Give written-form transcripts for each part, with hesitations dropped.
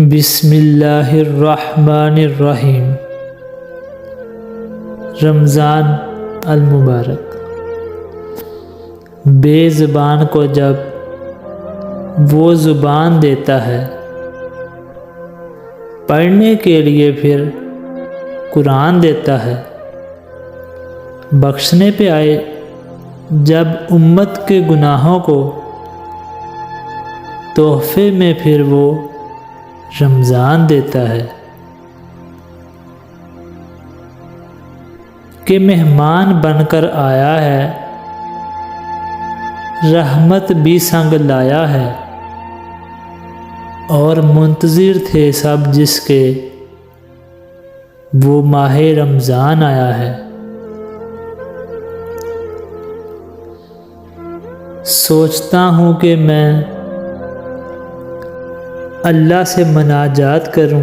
بسم اللہ الرحمن الرحیم۔ رمضان المبارک۔ بے زبان کو جب وہ زبان دیتا ہے، پڑھنے کے لیے پھر قرآن دیتا ہے، بخشنے پہ آئے جب امت کے گناہوں کو، تحفے میں پھر وہ رمضان دیتا ہے کہ مہمان بن کر آیا ہے، رحمت بھی سنگ لایا ہے، اور منتظر تھے سب جس کے وہ ماہ رمضان آیا ہے۔ سوچتا ہوں کہ میں اللہ سے مناجات کروں،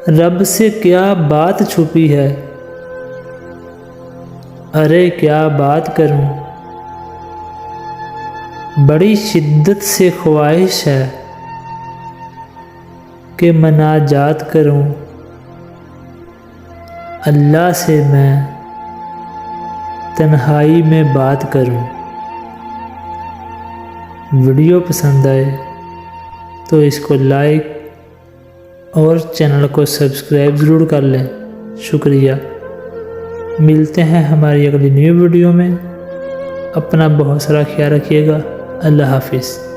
رب سے کیا بات چھپی ہے، ارے کیا بات کروں، بڑی شدت سے خواہش ہے کہ مناجات کروں، اللہ سے میں تنہائی میں بات کروں۔ ویڈیو پسند آئے تو اس کو لائک اور چینل کو سبسکرائب ضرور کر لیں۔ شکریہ۔ ملتے ہیں ہماری اگلی نیو ویڈیو میں۔ اپنا بہت سارا خیال رکھیے گا۔ اللہ حافظ۔